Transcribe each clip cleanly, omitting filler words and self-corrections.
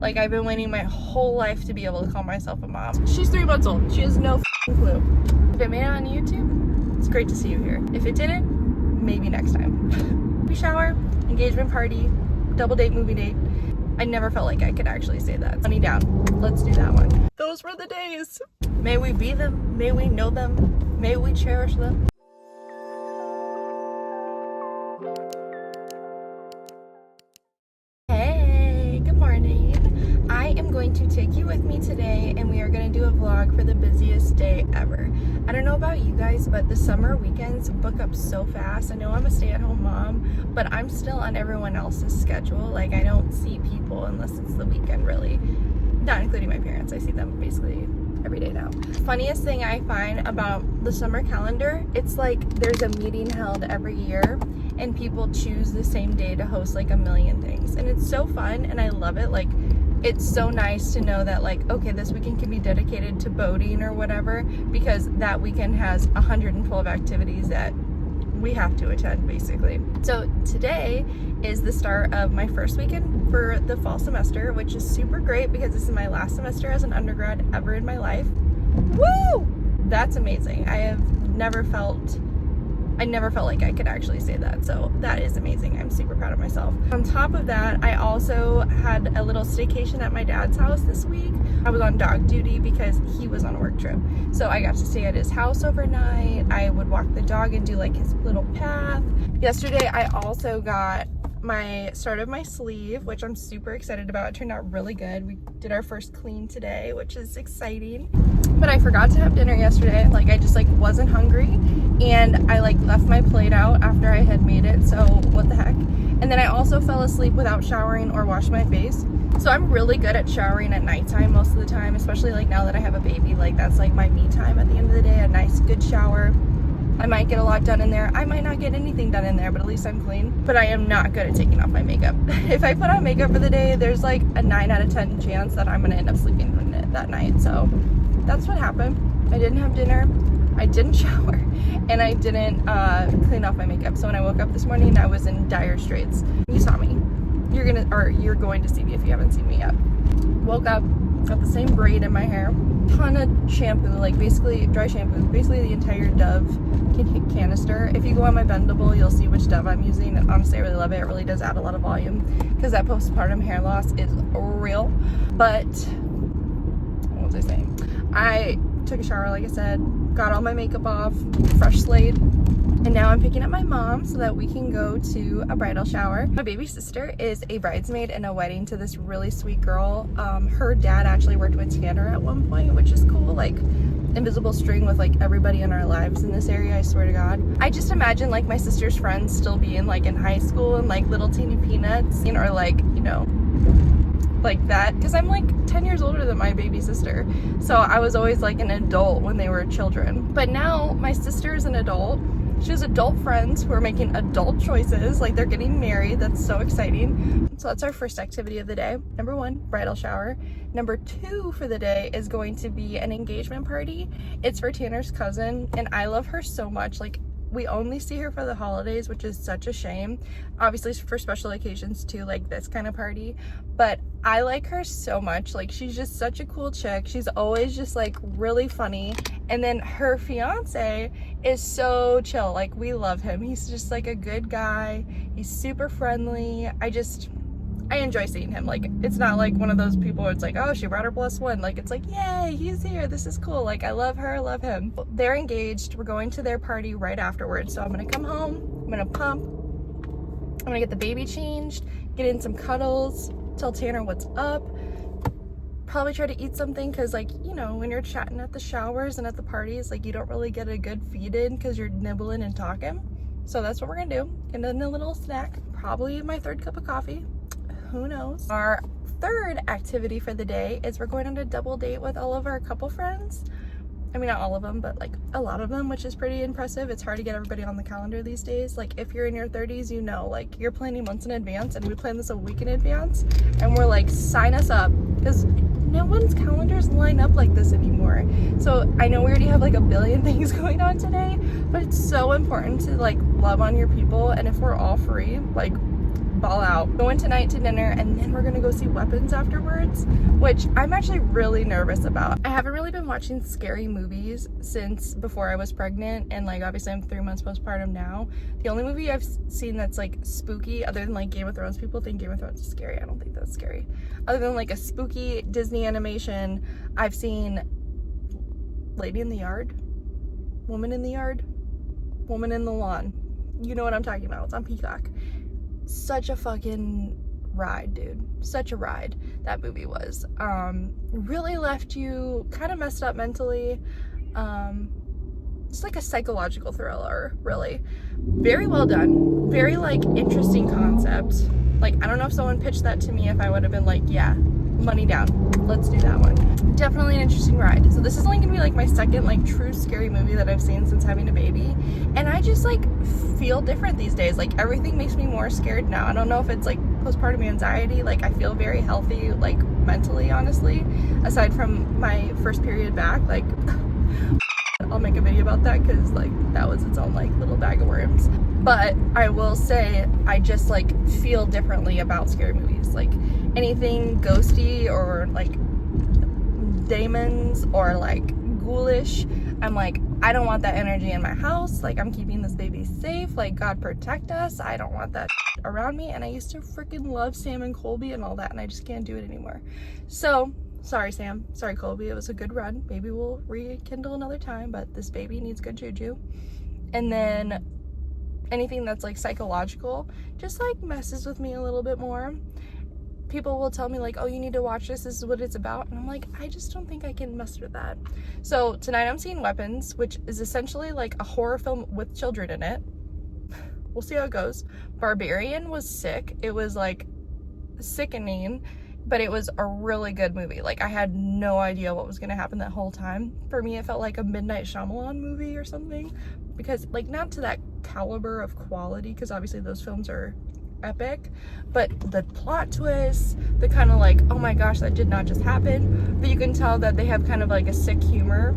Like, I've been waiting my whole life to be able to call myself a mom. She's 3 months old. She has no clue. If it made it on YouTube, it's great to see you here. If it didn't, maybe next time. Baby shower, engagement party, double date, movie date. I never felt like I could actually say that. Money down. Let's do that one. Those were the days. May we be them. May we know them. May we cherish them. Hey, good morning. I am going to take you with me today, and we are going to do a vlog for the busiest day ever. I don't know about you guys, but the summer weekends book up so fast. I know I'm a stay-at-home mom, but I'm still on everyone else's schedule. Like, I don't see people unless it's the weekend, really. Not including my parents. I see them basically every day now. Funniest thing I find about the summer calendar, it's like there's a meeting held every year and people choose the same day to host like a million things, and it's so fun and I love it. Like, it's so nice to know that, like, okay, this weekend can be dedicated to boating or whatever, because that weekend has 112 activities that we have to attend, basically. So today is the start of my first weekend for the fall semester, which is super great because this is my last semester as an undergrad ever in my life. Woo! That's amazing. I never felt like I could actually say that, so that is amazing. I'm super proud of myself. On top of that, I also had a little staycation at my dad's house this week. I was on dog duty because he was on a work trip, so I got to stay at his house overnight. I would walk the dog and do like his little path. Yesterday I also got my start of my sleeve, which I'm super excited about. It turned out really good. We did our first clean today, which is exciting. But I forgot to have dinner yesterday. Like, I just like wasn't hungry, and I like left my plate out after I had made it, so what the heck. And then I also fell asleep without showering or washing my face. So I'm really good at showering at nighttime most of the time, especially like now that I have a baby. Like, that's like my me time at the end of the day, a nice good shower. I might get a lot done in there. I might not get anything done in there, but at least I'm clean. But I am not good at taking off my makeup. If I put on makeup for the day, there's like a 9 out of 10 chance that I'm gonna end up sleeping in it that night. So that's what happened. I didn't have dinner, I didn't shower, and I didn't clean off my makeup. So when I woke up this morning, I was in dire straits. You saw me. You're going to see me if you haven't seen me yet. Woke up, got the same braid in my hair, ton of shampoo, like basically dry shampoo, basically the entire Dove canister. If you go on my Bendable, you'll see which Dove I'm using, and honestly I really love it. It really does add a lot of volume because that postpartum hair loss is real. But what was I saying? I took a shower, like I said, got all my makeup off, fresh slate, and now I'm picking up my mom so that we can go to a bridal shower. My baby sister is a bridesmaid in a wedding to this really sweet girl. Her dad actually worked with Tanner at one point, which is cool. Like, invisible string with like everybody in our lives in this area, I swear to God. I just imagine like my sister's friends still being like in high school and like little teeny peanuts, or like, you know, like that, because I'm like 10 years older than my baby sister, so I was always like an adult when they were children. But now my sister is an adult. She has adult friends who are making adult choices, like they're getting married. That's so exciting. So that's our first activity of the day. Number 1, bridal shower. Number 2 for the day is going to be an engagement party. It's for Tanner's cousin, and I love her so much. Like, we only see her for the holidays, which is such a shame. Obviously for special occasions too, like this kind of party. But I like her so much. Like, she's just such a cool chick. She's always just like really funny. And then her fiance is so chill. Like, we love him. He's just like a good guy. He's super friendly. I enjoy seeing him. Like, it's not like one of those people where it's like, oh, she brought her +1. Like, it's like, yay, he's here, this is cool. Like, I love her, I love him. They're engaged. We're going to their party right afterwards. So I'm gonna come home, I'm gonna pump, I'm gonna get the baby changed, get in some cuddles, tell Tanner what's up, probably try to eat something, because like, you know, when you're chatting at the showers and at the parties, like, you don't really get a good feed in because you're nibbling and talking. So that's what we're gonna do. And then a little snack, probably my 3rd cup of coffee. Who knows? Our 3rd activity for the day is we're going on a double date with all of our couple friends. I mean, not all of them, but like a lot of them, which is pretty impressive. It's hard to get everybody on the calendar these days. Like, if you're in your 30s, you know, like, you're planning months in advance, and we plan this a week in advance, and we're like, sign us up, because no one's calendars line up like this anymore. So I know we already have like a billion things going on today, but it's so important to like love on your people. And if we're all free, like, ball out. Going tonight to dinner, and then we're gonna go see Weapons afterwards, which I'm actually really nervous about. I haven't really been watching scary movies since before I was pregnant, and like obviously I'm 3 months postpartum now. The only movie I've seen that's like spooky, other than like Game of Thrones, people think Game of Thrones is scary. I don't think that's scary. Other than like a spooky Disney animation, I've seen Lady in the Yard, Woman in the Yard, Woman in the Lawn. You know what I'm talking about. It's on Peacock. Such a fucking ride, dude. Such a ride that movie was. Really left you kind of messed up mentally. It's like a psychological thriller, really. Very well done. Very like interesting concept. Like, I don't know if someone pitched that to me if I would have been like, yeah, money down, let's do that one. Definitely an interesting ride. So this is only gonna be like my second like true scary movie that I've seen since having a baby, and I just like feel different these days. Like everything makes me more scared now. I don't know if it's like postpartum anxiety. Like I feel very healthy, like mentally, honestly, aside from my first period back. Like I'll make a video about that because like that was its own like little bag of worms. But I will say I just like feel differently about scary movies. Like anything ghosty or like demons or like ghoulish, I'm like, I don't want that energy in my house. Like I'm keeping this baby safe. Like God protect us. I don't want that around me. And I used to freaking love Sam and Colby and all that, and I just can't do it anymore. So sorry, Sam. Sorry, Colby. It was a good run. Maybe we'll rekindle another time, but this baby needs good juju. And then anything that's like psychological just like messes with me a little bit more. People will tell me like, oh, you need to watch this is what it's about, and I'm like, I just don't think I can muster that. So tonight I'm seeing Weapons, which is essentially like a horror film with children in it. We'll see how it goes. Barbarian was sick. It was like sickening, but it was a really good movie. Like I had no idea what was gonna happen that whole time. For me, it felt like a Midnight Shyamalan movie or something, because like not to that caliber of quality, because obviously those films are epic, but the plot twists, the kind of like, oh my gosh, that did not just happen, but you can tell that they have kind of like a sick humor,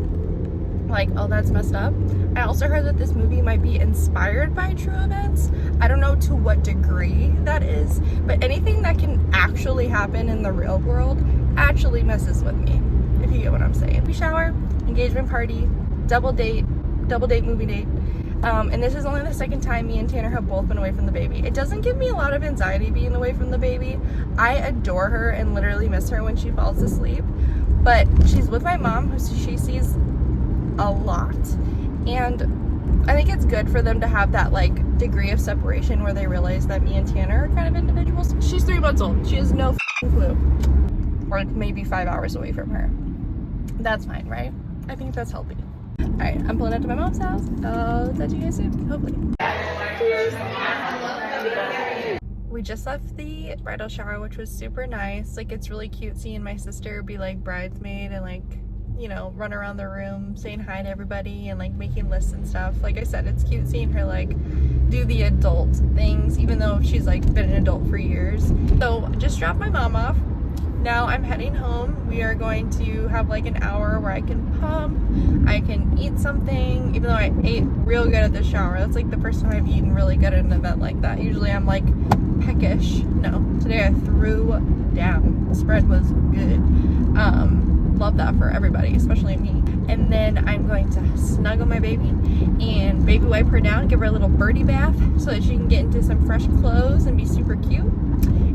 like, oh, that's messed up. I also heard that this movie might be inspired by true events. I don't know to what degree that is, but anything that can actually happen in the real world actually messes with me, if you get what I'm saying. Baby shower, engagement party, double date movie date. And this is only the second time me and Tanner have both been away from the baby. It doesn't give me a lot of anxiety being away from the baby. I adore her and literally miss her when she falls asleep. But she's with my mom, who she sees a lot. And I think it's good for them to have that like degree of separation where they realize that me and Tanner are kind of individuals. She's 3 months old. She has no f***ing clue. Or maybe 5 hours away from her. That's fine, right? I think that's healthy. Alright, I'm pulling up to my mom's house. I'll touch you guys soon, hopefully. Cheers! We just left the bridal shower, which was super nice. Like, it's really cute seeing my sister be like bridesmaid and like, you know, run around the room saying hi to everybody and like making lists and stuff. Like I said, it's cute seeing her like do the adult things, even though she's like been an adult for years. So just dropped my mom off. Now I'm heading home. We are going to have like an hour where I can pump, I can eat something, even though I ate real good at the shower. That's like the first time I've eaten really good at an event like that. Usually I'm like peckish. No, today I threw down. The spread was good. Love that for everybody, especially me. And then I'm going to snuggle my baby and baby wipe her down, give her a little birdie bath so that she can get into some fresh clothes and be super cute.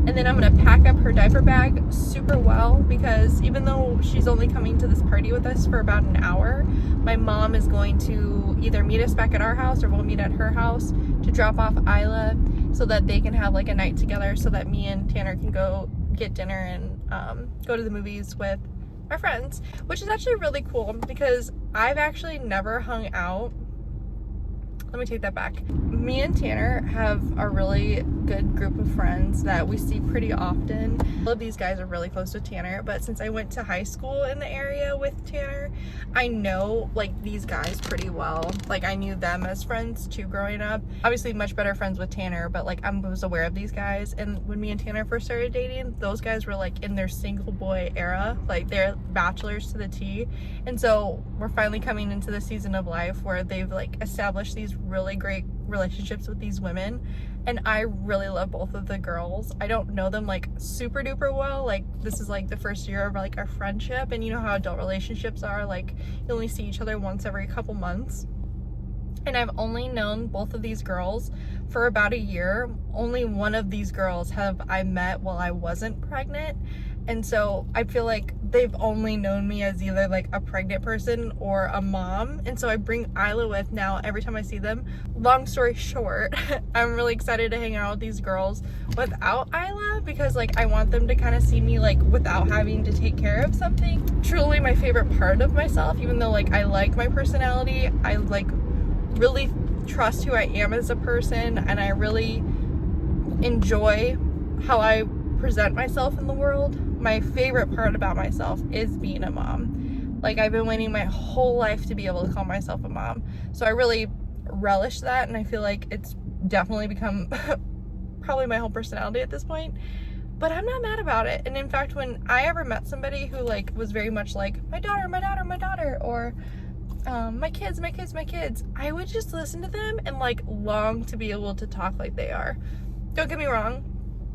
And then I'm gonna pack up her diaper bag super well, because even though she's only coming to this party with us for about an hour, my mom is going to either meet us back at our house or we'll meet at her house to drop off Isla so that they can have like a night together, so that me and Tanner can go get dinner and go to the movies with our friends, which is actually really cool because I've actually never hung out. Let me take that back. Me and Tanner have a really good group of friends that we see pretty often. All of these guys are really close to Tanner, but since I went to high school in the area with Tanner, I know like these guys pretty well. Like I knew them as friends too growing up. Obviously much better friends with Tanner, but like I was aware of these guys. And when me and Tanner first started dating, those guys were like in their single boy era, like they're bachelors to the T. And so we're finally coming into the season of life where they've like established these really great relationships with these women and I really love both of the girls. I don't know them like super duper well. Like this is like the first year of like our friendship, and you know how adult relationships are, like you only see each other once every couple months. And I've only known both of these girls for about a year. Only one of these girls have I met while I wasn't pregnant. And so I feel like they've only known me as either like a pregnant person or a mom. And so I bring Isla with now every time I see them. Long story short, I'm really excited to hang out with these girls without Isla, because like I want them to kind of see me like without having to take care of something. Truly my favorite part of myself, even though like I like my personality, I like really trust who I am as a person, and I really enjoy how I present myself in the world. My favorite part about myself is being a mom. Like I've been waiting my whole life to be able to call myself a mom. So I really relish that, and I feel like it's definitely become probably my whole personality at this point. But I'm not mad about it. And in fact, when I ever met somebody who like was very much like my daughter, my daughter, my daughter, or my kids, my kids, my kids, I would just listen to them and like long to be able to talk like they are. Don't get me wrong,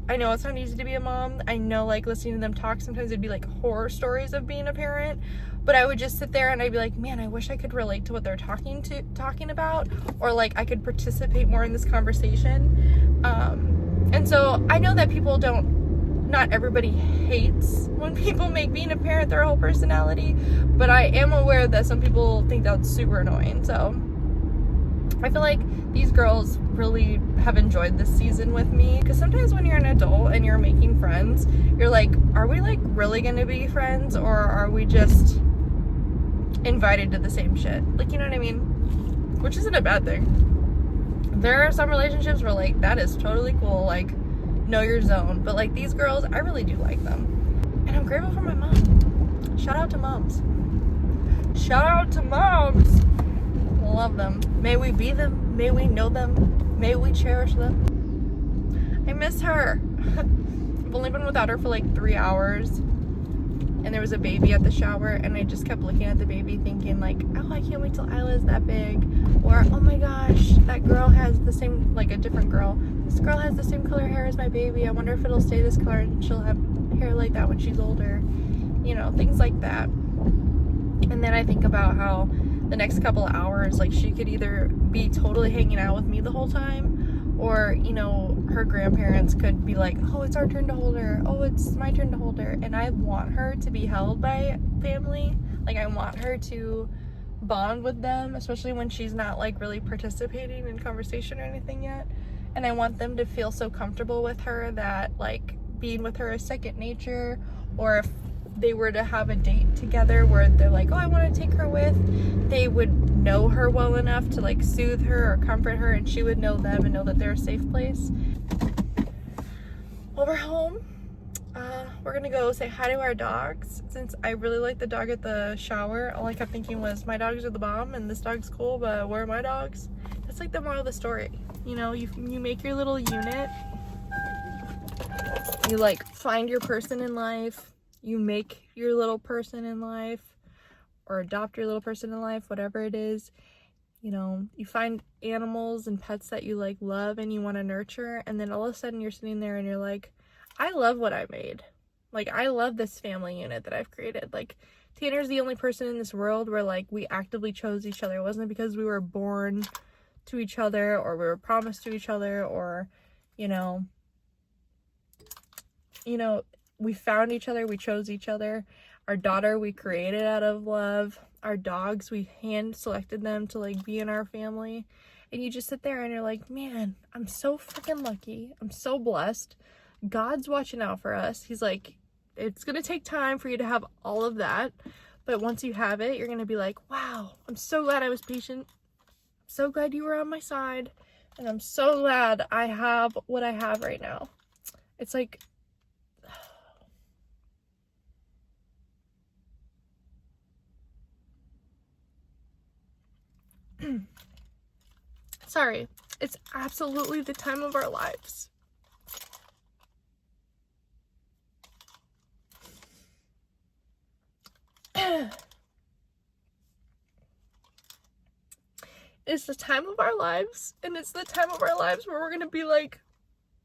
I know it's not easy to be a mom. I know like listening to them talk, sometimes it'd be like horror stories of being a parent, but I would just sit there and I'd be like, man, I wish I could relate to what they're talking about, or like I could participate more in this conversation. And so I know that not everybody hates when people make being a parent their whole personality, but I am aware that some people think that's super annoying. So I feel like these girls really have enjoyed this season with me, because sometimes when you're an adult and you're making friends, you're like, are we like really gonna be friends, or are we just invited to the same shit? Like, you know what I mean? Which isn't a bad thing. There are some relationships where like that is totally cool, like know your zone, but like these girls, I really do like them, and I'm grateful for my mom. Shout out to moms. Shout out to moms. Love them. May we be them, may we know them, may we cherish them. I miss her. I've only been without her for like 3 hours, and there was a baby at the shower, and I just kept looking at the baby thinking like, oh, I can't wait till Isla's that big, or oh my gosh, that girl has the same, like a different girl, this girl has the same color hair as my baby, I wonder if it'll stay this color and she'll have hair like that when she's older, you know, things like that. And then I think about how the next couple of hours, like she could either be totally hanging out with me the whole time, or you know, her grandparents could be like, oh, it's our turn to hold her, oh, it's my turn to hold her. And I want her to be held by family. Like I want her to bond with them, especially when she's not like really participating in conversation or anything yet. And I want them to feel so comfortable with her that like being with her is second nature. Or if they were to have a date together where they're like, oh, I want to take her with, they would know her well enough to like soothe her or comfort her, and she would know them and know that they're a safe place. Well, we're home. We're gonna go say hi to our dogs. Since I really like the dog at the shower, all I kept thinking was, my dogs are the bomb and this dog's cool, but where are my dogs? That's like the moral of the story. You know, you make your little unit, you like find your person in life, you make your little person in life, or adopt your little person in life, whatever it is. You know, you find animals and pets that you like love and you want to nurture, and then all of a sudden you're sitting there and you're like, I love what I made. Like, I love this family unit that I've created. Like, Tanner's the only person in this world where like we actively chose each other. It wasn't because we were born to each other or we were promised to each other, or you know, we found each other, we chose each other. Our daughter we created out of love. Our dogs, we hand selected them to like be in our family. And you just sit there and you're like, man, I'm so freaking lucky. I'm so blessed. God's watching out for us. He's like, it's gonna take time for you to have all of that, but once you have it, you're gonna be like, wow, I'm so glad I was patient. I'm so glad you were on my side, and I'm so glad I have what I have right now. It's like, sorry, it's absolutely the time of our lives. It's the time of our lives, and it's the time of our lives where we're gonna be like,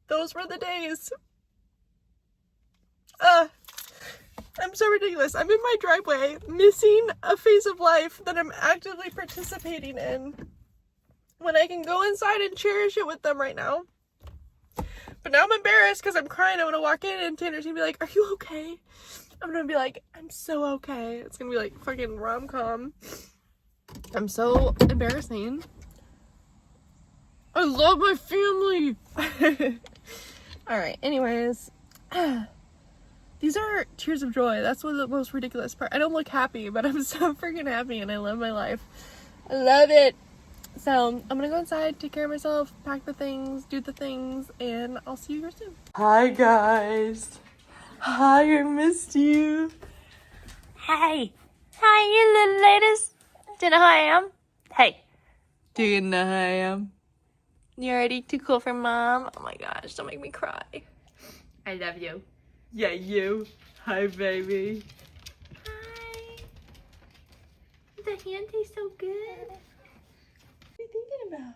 those were the days. I'm so ridiculous. I'm in my driveway, missing a phase of life that I'm actively participating in, when I can go inside and cherish it with them right now. But now I'm embarrassed because I'm crying. I'm gonna walk in and Tanner's gonna be like, are you okay? I'm gonna be like, I'm so okay. It's gonna be like fucking rom-com. I'm so embarrassing. I love my family. Alright, anyways. These are tears of joy. That's one of the most ridiculous part. I don't look happy, but I'm so freaking happy and I love my life. I love it. So I'm gonna go inside, take care of myself, pack the things, do the things, and I'll see you guys soon. Hi guys. Hi, I missed you. Hey. Hi, you little ladies. Do you know who I am? Hey. Do you know who I am? You're already too cool for mom. Oh my gosh, don't make me cry. I love you. Yeah, you. Hi, baby. Hi. The hand tastes so good. What are you thinking about?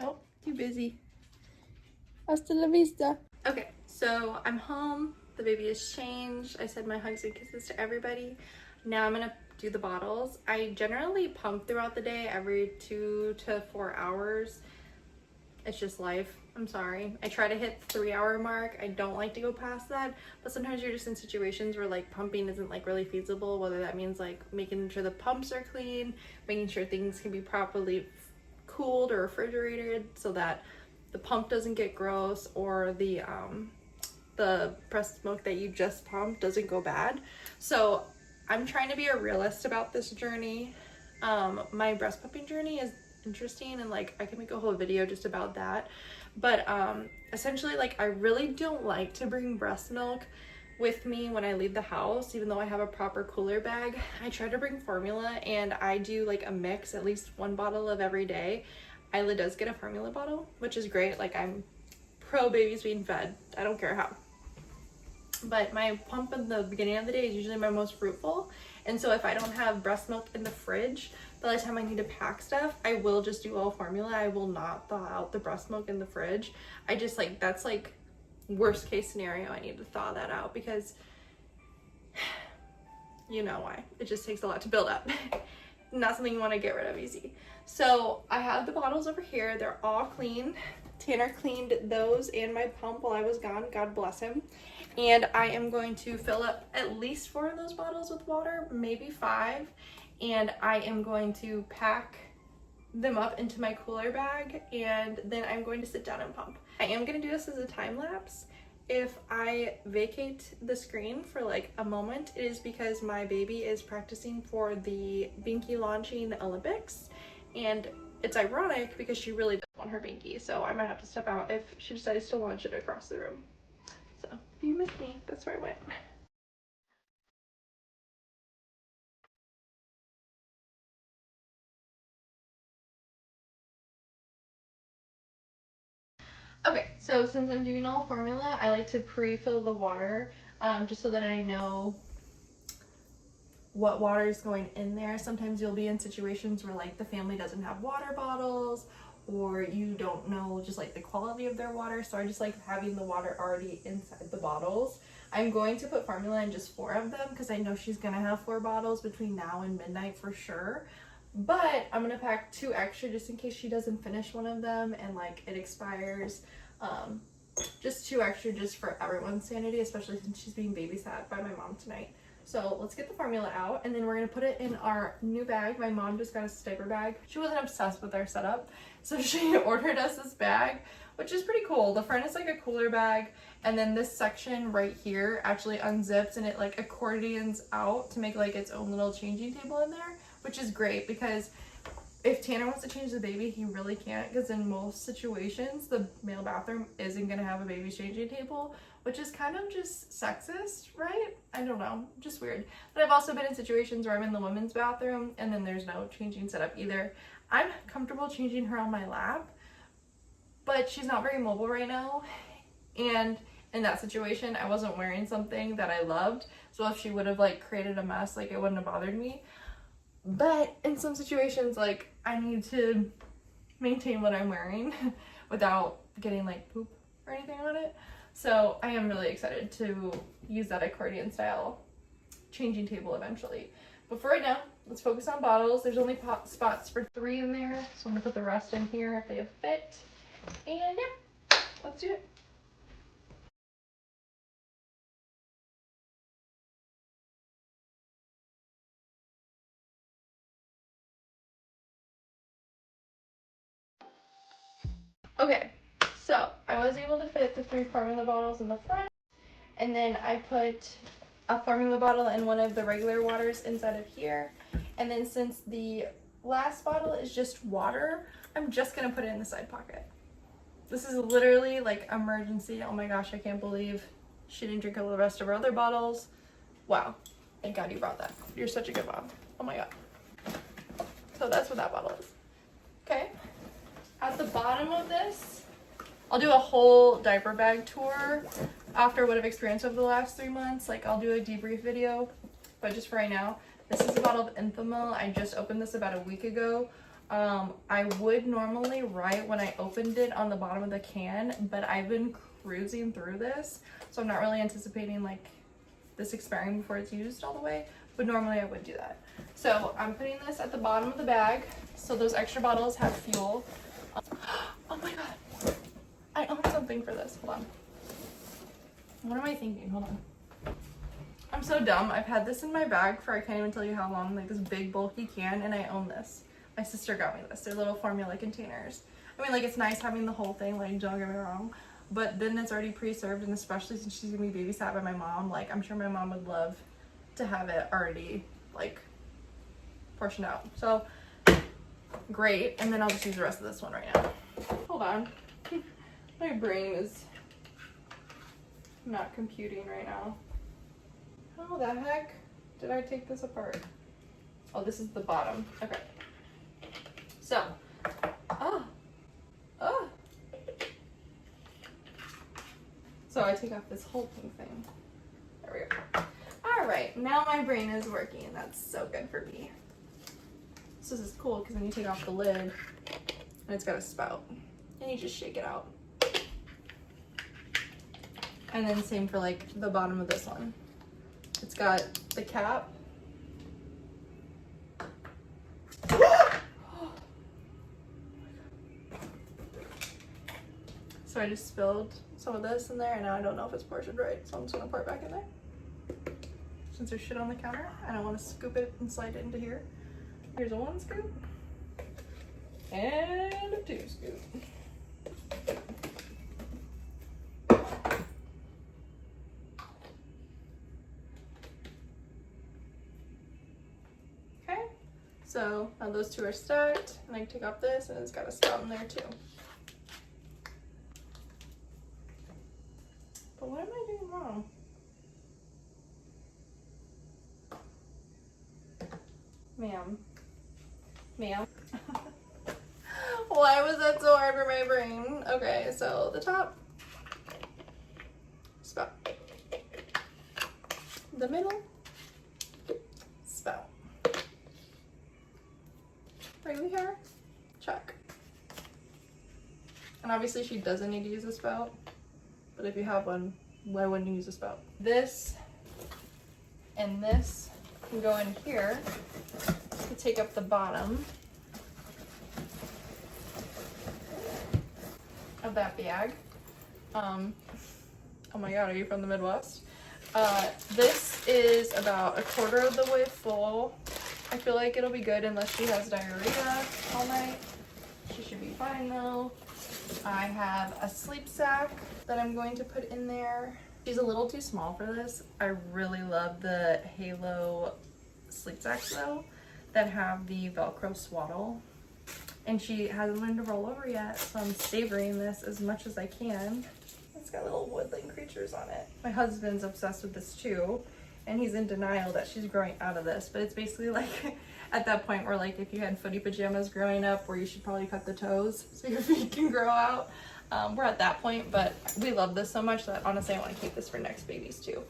Oh, too busy. Hasta la vista. Okay, so I'm home. The baby is changed. I said my hugs and kisses to everybody. Now I'm gonna do the bottles. I generally pump throughout the day, every 2 to 4 hours. It's just life. I'm sorry. I try to hit the 3-hour mark. I don't like to go past that, but sometimes you're just in situations where like pumping isn't like really feasible, whether that means like making sure the pumps are clean, making sure things can be properly cooled or refrigerated so that the pump doesn't get gross, or the breast milk that you just pumped doesn't go bad. So I'm trying to be a realist about this journey. My breast pumping journey is interesting, and like I can make a whole video just about that, but essentially like I really don't like to bring breast milk with me when I leave the house, even though I have a proper cooler bag. I try to bring formula, and I do like a mix, at least 1 bottle of every day. Isla does get a formula bottle, which is great. Like, I'm pro babies being fed. I don't care how. But my pump in the beginning of the day is usually my most fruitful. And so if I don't have breast milk in the fridge, by the time I need to pack stuff, I will just do all formula. I will not thaw out the breast milk in the fridge. I just like, that's like worst case scenario. I need to thaw that out because you know why. It just takes a lot to build up. Not something you want to get rid of easy. So I have the bottles over here. They're all clean. Tanner cleaned those and my pump while I was gone. God bless him. And I am going to fill up at least 4 of those bottles with water, maybe 5. And I am going to pack them up into my cooler bag, and then I'm going to sit down and pump. I am going to do this as a time lapse. If I vacate the screen for like a moment, it is because my baby is practicing for the binky launching Olympics, and it's ironic because she really does want her binky, so I might have to step out if she decides to launch it across the room. So if you miss me, that's where I went. Okay, so since I'm doing all formula, I like to pre-fill the water just so that I know what water is going in there. Sometimes you'll be in situations where like the family doesn't have water bottles, or you don't know just like the quality of their water, so I just like having the water already inside the bottles. I'm going to put formula in just 4 of them because I know she's gonna have 4 bottles between now and midnight for sure, but I'm gonna pack 2 extra just in case she doesn't finish one of them and like it expires. Just 2 extra just for everyone's sanity, especially since she's being babysat by my mom tonight. So let's get the formula out, and then we're gonna put it in our new bag. My mom just got a diaper bag. She wasn't obsessed with our setup, so she ordered us this bag, which is pretty cool. The front is like a cooler bag, and then this section right here actually unzips and it like accordions out to make like its own little changing table in there, which is great because if Tanner wants to change the baby, he really can't, because in most situations the male bathroom isn't going to have a baby changing table, which is kind of just sexist, right? I don't know, just weird. But I've also been in situations where I'm in the women's bathroom and then there's no changing setup either. I'm comfortable changing her on my lap, but she's not very mobile right now, and in that situation I wasn't wearing something that I loved, so if she would have like created a mess, like it wouldn't have bothered me. But in some situations, like, I need to maintain what I'm wearing without getting like poop or anything on it. So I am really excited to use that accordion style changing table eventually. But for right now, let's focus on bottles. There's only spots for 3 in there, so I'm gonna put the rest in here if they fit. And yeah, let's do it. Okay, so I was able to fit the 3 formula bottles in the front, and then I put a formula bottle and one of the regular waters inside of here. And then since the last bottle is just water, I'm just gonna put it in the side pocket. This is literally like emergency. Oh my gosh, I can't believe she didn't drink all the rest of her other bottles. Wow, thank God you brought that. You're such a good mom. Oh my God. So that's what that bottle is. Okay. At the bottom of this, I'll do a whole diaper bag tour after what I've experienced over the last 3 months. Like, I'll do a debrief video, but just for right now, this is a bottle of Infamil. I just opened this about a week ago. I would normally write when I opened it on the bottom of the can, but I've been cruising through this, so I'm not really anticipating like this expiring before it's used all the way, but normally I would do that. So I'm putting this at the bottom of the bag, so those extra bottles have fuel. Oh my God, I own something for this. Hold on. What am I thinking? Hold on. I'm so dumb. I've had this in my bag for I can't even tell you how long, like this big bulky can, and I own this. My sister got me this. They're little formula containers. I mean, like, it's nice having the whole thing, like, don't get me wrong, but then it's already pre-served, and especially since she's gonna be babysat by my mom, like, I'm sure my mom would love to have it already, like, portioned out. So great. And then I'll just use the rest of this one right now. Hold on. My brain is not computing right now. How the heck did I take this apart? Oh, this is the bottom. Okay. So, so I take off this whole pink thing. There we go. All right, now my brain is working. That's so good for me. So this is cool because then you take off the lid and it's got a spout and you just shake it out. And then same for like the bottom of this one. It's got the cap. So I just spilled some of this in there and now I don't know if it's portioned right. So I'm just gonna pour it back in there. Since there's shit on the counter, I don't want to scoop it and slide it into here. Here's a 1 scoop and a 2 scoop. Okay, so now those 2 are stacked, and I can take off this, and it's got a spout in there too. But what am I doing wrong? Ma'am. Why was that so hard for my brain? Okay, so the top, spout. The middle, spout. Right here, check. And obviously she doesn't need to use a spout, but if you have one, why wouldn't you use a spout? This and this can go in here to take up the bottom of that bag. Oh my God, are you from the Midwest? This is about 1/4 of the way full. I feel like it'll be good unless she has diarrhea all night. She should be fine though. I have a sleep sack that I'm going to put in there. She's a little too small for this. I really love the Halo sleep sacks though that have the Velcro swaddle. And she hasn't learned to roll over yet, so I'm savoring this as much as I can. It's got little woodland creatures on it. My husband's obsessed with this too, and he's in denial that she's growing out of this, but it's basically like at that point where like if you had footy pajamas growing up where you should probably cut the toes so your feet can grow out. We're at that point, but we love this so much that honestly I want to keep this for next babies too.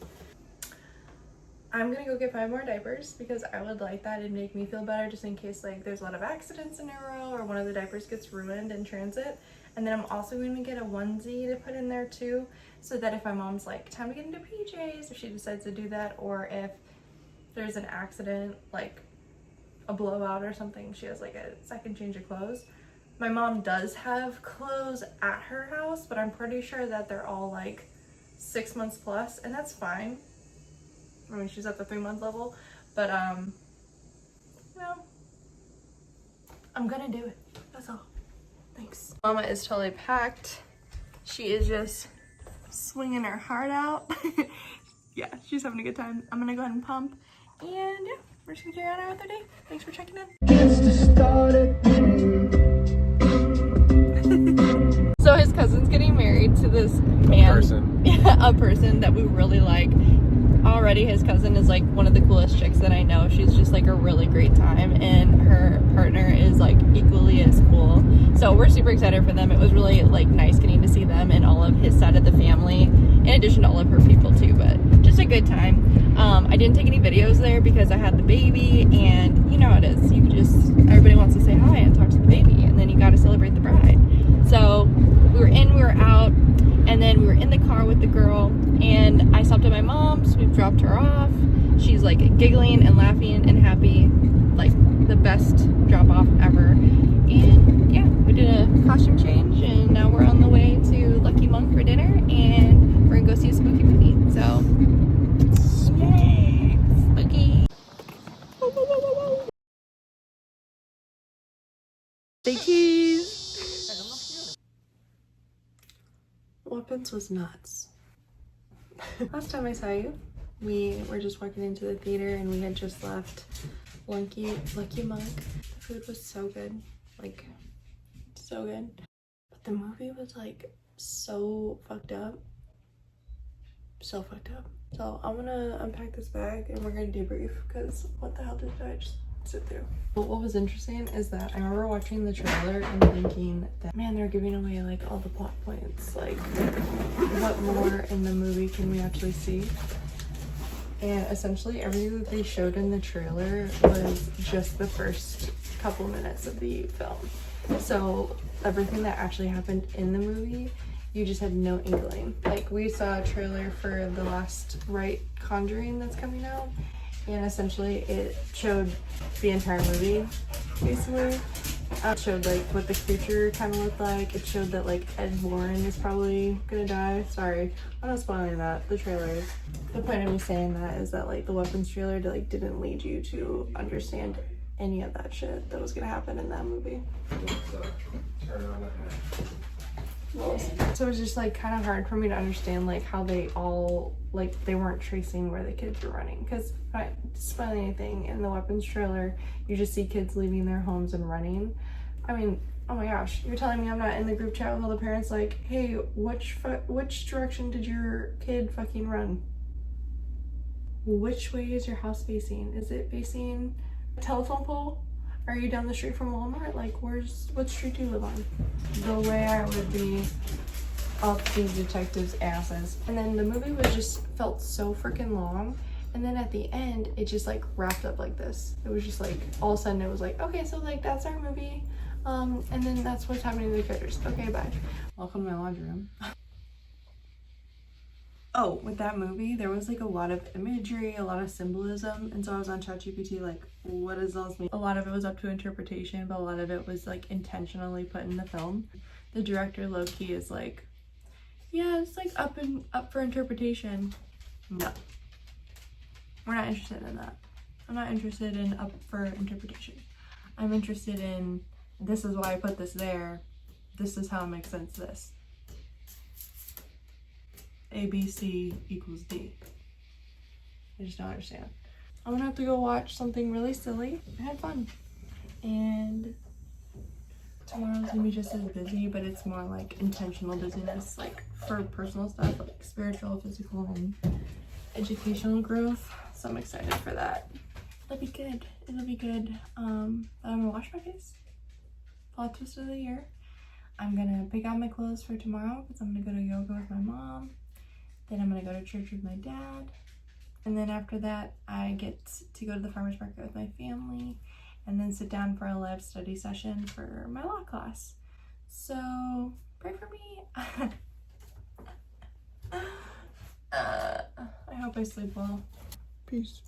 I'm gonna go get 5 more diapers because I would like that. It'd make me feel better just in case like there's a lot of accidents in a row or one of the diapers gets ruined in transit. And then I'm also going to get a onesie to put in there too, so that if my mom's like, time to get into PJs, if she decides to do that, or if there's an accident, like a blowout or something, she has like a second change of clothes. My mom does have clothes at her house, but I'm pretty sure that they're all like 6 months plus, and that's fine. I mean, she's at the 3-month level, but you know, I'm gonna do it. That's all. Thanks. Mama is totally packed. She is just swinging her heart out. Yeah, she's having a good time. I'm gonna go ahead and pump, and yeah, we're just gonna carry on our other day. Thanks for checking in. So his cousin's getting married to this man. Yeah, a person that we really like. Already his cousin is like one of the coolest chicks that I know. She's just like a really great time, and her partner is like equally as cool. So we're super excited for them. It was really like nice getting to see them and all of his side of the family, in addition to all of her people too, but just a good time. I didn't take any videos there because I had the baby, and you know how it is. You just, everybody wants to say hi and talk to the baby, and then you got to celebrate the bride. So we were in, we were out, and then we were in the car with the girl, and I stopped at my mom's. We've dropped her off. She's like giggling and laughing and happy, like the best drop off ever. And yeah, we did a costume change, and now we're on the way to Lucky Monk for dinner, and we're gonna go see a spooky movie. So yay, spooky. The keys. Weapons was nuts. Last time I saw you, we were just walking into the theater and we had just left Lucky Monk. The food was so good, like so good. But the movie was like so fucked up. So fucked up. So I'm gonna unpack this bag and we're gonna debrief, because what the hell did I just sit through? But what was interesting is that I remember watching the trailer and thinking that, man, they're giving away like all the plot points. Like, what more in the movie can we actually see? And essentially everything that they showed in the trailer was just the first couple minutes of the film. So everything that actually happened in the movie, you just had no inkling. Like, we saw a trailer for the last Conjuring that's coming out, and essentially it showed the entire movie, basically. It showed like what the creature kind of looked like. It showed that like Ed Warren is probably gonna die. Sorry, I'm not spoiling that. The trailer. The point of me saying that is that like the weapons trailer like didn't lead you to understand any of that shit that was gonna happen in that movie. So it was just like kind of hard for me to understand like how they all like they weren't tracing where the kids were running, because not spoiling anything, in the weapons trailer you just see kids leaving their homes and running. I mean, oh my gosh, you're telling me I'm not in the group chat with all the parents like, hey, which direction did your kid fucking run? Which way is your house facing? Is it facing a telephone pole? Are you down the street from Walmart? Like, what street do you live on? The way I would be up these detectives' asses. And then the movie felt so freaking long. And then at the end, it just like wrapped up like this. It was just like, all of a sudden it was like, okay, so like that's our movie. And then that's what's happening to the characters. Okay, bye. Welcome to my laundry room. Oh, with that movie, there was like a lot of imagery, a lot of symbolism, and so I was on ChatGPT like, what does all this mean? A lot of it was up to interpretation, but a lot of it was like intentionally put in the film. The director low-key is like, yeah, it's like up for interpretation. No. We're not interested in that. I'm not interested in up for interpretation. I'm interested in, this is why I put this there. This is how it makes sense this. A, B, C equals D. I just don't understand. I'm gonna have to go watch something really silly. I had fun. And tomorrow's gonna be just as busy, but it's more like intentional busyness, like for personal stuff, like spiritual, physical, and educational growth. So I'm excited for that. It'll be good. It'll be good. I'm gonna wash my face. Plot twist of the year. I'm gonna pick out my clothes for tomorrow because I'm gonna go to yoga with my mom. Then I'm gonna go to church with my dad. And then after that, I get to go to the farmer's market with my family and then sit down for a live study session for my law class. So pray for me. I hope I sleep well. Peace.